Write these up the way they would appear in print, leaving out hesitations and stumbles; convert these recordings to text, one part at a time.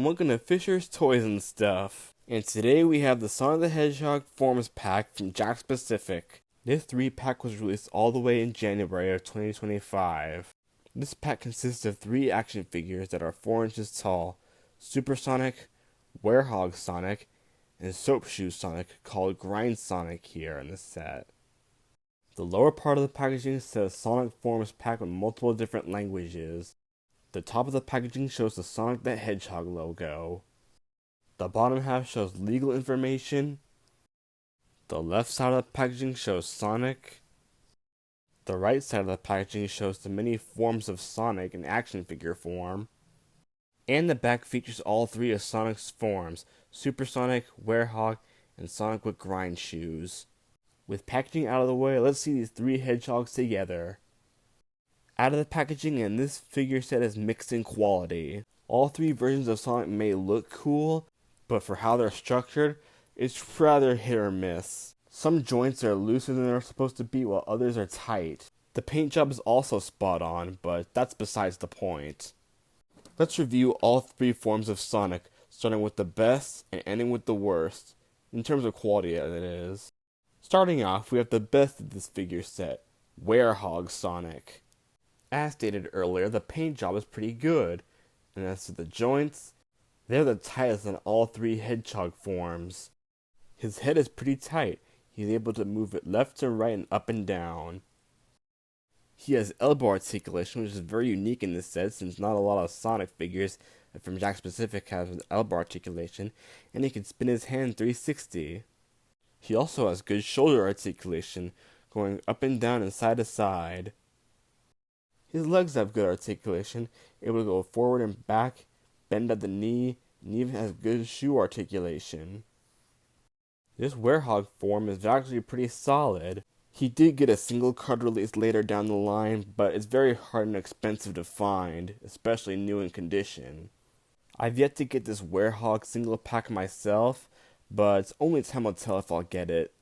welcome to Fisher's Toys and Stuff. And today we have the Sonic the Hedgehog Forms Pack from Jakks Pacific. This 3-pack was released all the way in January of 2025. This pack consists of 3 action figures that are 4 inches tall: Super Sonic, Werehog Sonic, and Soap Shoe Sonic, called Grind Sonic here in this set. The lower part of the packaging says Sonic Forms Pack with multiple different languages. The top of the packaging shows the Sonic the Hedgehog logo. The bottom half shows legal information. The left side of the packaging shows Sonic. The right side of the packaging shows the many forms of Sonic in action figure form. And the back features all 3 of Sonic's forms: Super Sonic, Werehog, and Sonic with Grind Shoes. With packaging out of the way, let's see these 3 hedgehogs together. Out of the packaging, and this figure set is mixed in quality. All 3 versions of Sonic may look cool, but for how they're structured, it's rather hit or miss. Some joints are looser than they're supposed to be, while others are tight. The paint job is also spot on, but that's besides the point. Let's review all 3 forms of Sonic, starting with the best and ending with the worst, in terms of quality that is. Starting off, we have the best of this figure set, Werehog Sonic. As stated earlier, the paint job is pretty good, and as to the joints, they're the tightest in all 3 hedgehog forms. His head is pretty tight. He's able to move it left to right and up and down. He has elbow articulation, which is very unique in this set since not a lot of Sonic figures from Jakks Pacific have elbow articulation, and he can spin his hand 360. He also has good shoulder articulation, going up and down and side to side. His legs have good articulation, able to go forward and back, bend at the knee, and even has good shoe articulation. This Werehog form is actually pretty solid. He did get a single card release later down the line, but it's very hard and expensive to find, especially new in condition. I've yet to get this Werehog single pack myself, but only time will tell if I'll get it.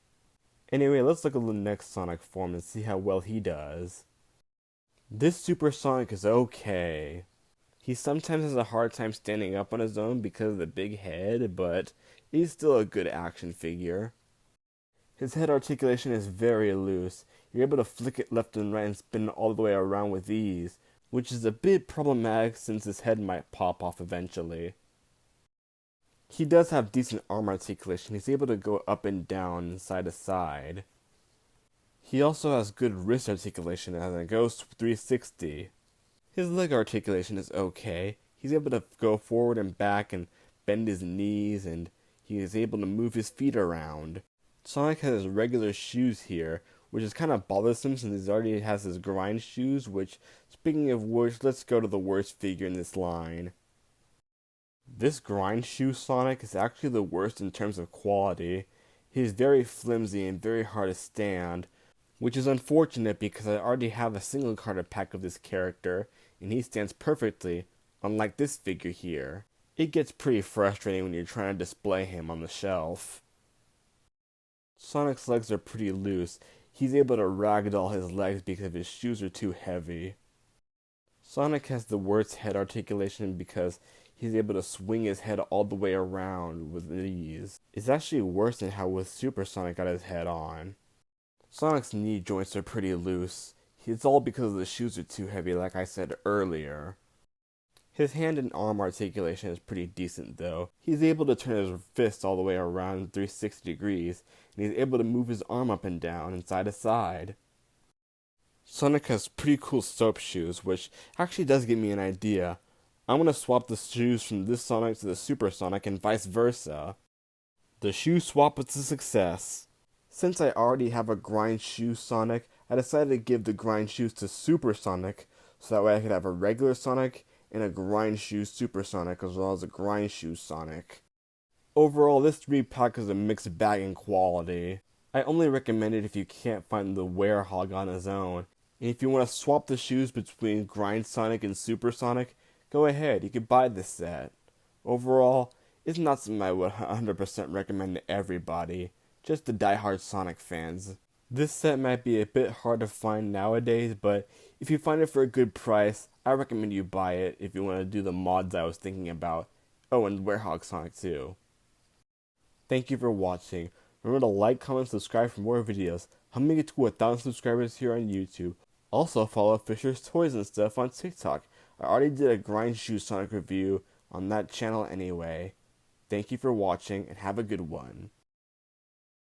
Anyway, let's look at the next Sonic form and see how well he does. This Super Sonic is okay. He sometimes has a hard time standing up on his own because of the big head, but he's still a good action figure. His head articulation is very loose. You're able to flick it left and right and spin it all the way around with ease, which is a bit problematic since his head might pop off eventually. He does have decent arm articulation. He's able to go up and down and side to side. He also has good wrist articulation as it goes 360. His leg articulation is okay. He's able to go forward and back and bend his knees, and he is able to move his feet around. Sonic has his regular shoes here, which is kind of bothersome since he already has his grind shoes, which, speaking of which, let's go to the worst figure in this line. This grind shoe Sonic is actually the worst in terms of quality. He is very flimsy and very hard to stand, which is unfortunate because I already have a single carded pack of this character, and he stands perfectly, unlike this figure here. It gets pretty frustrating when you're trying to display him on the shelf. Sonic's legs are pretty loose. He's able to ragdoll his legs because his shoes are too heavy. Sonic has the worst head articulation because he's able to swing his head all the way around with ease. It's actually worse than how with Super Sonic got his head on. Sonic's knee joints are pretty loose. It's all because the shoes are too heavy, like I said earlier. His hand and arm articulation is pretty decent though. He's able to turn his fist all the way around 360 degrees, and he's able to move his arm up and down and side to side. Sonic has pretty cool soap shoes, which actually does give me an idea. I'm going to swap the shoes from this Sonic to the Super Sonic and vice versa. The shoe swap was a success. Since I already have a grind shoe Sonic, I decided to give the grind shoes to Super Sonic, so that way I could have a regular Sonic and a grind shoe Super Sonic, as well as a grind shoe Sonic. Overall, this 3-pack is a mixed bag in quality. I only recommend it if you can't find the Werehog on his own, and if you want to swap the shoes between Grind Sonic and Super Sonic, go ahead, you can buy this set. Overall, it's not something I would 100% recommend to everybody, just the diehard Sonic fans. This set might be a bit hard to find nowadays, but if you find it for a good price, I recommend you buy it if you want to do the mods I was thinking about. Oh, and Werehog Sonic too. Thank you for watching. Remember to like, comment, subscribe for more videos. Help me get to 1,000 subscribers here on YouTube. Also follow Fisher's Toys and Stuff on TikTok. I already did a Grind Shoe Sonic review on that channel anyway. Thank you for watching and have a good one.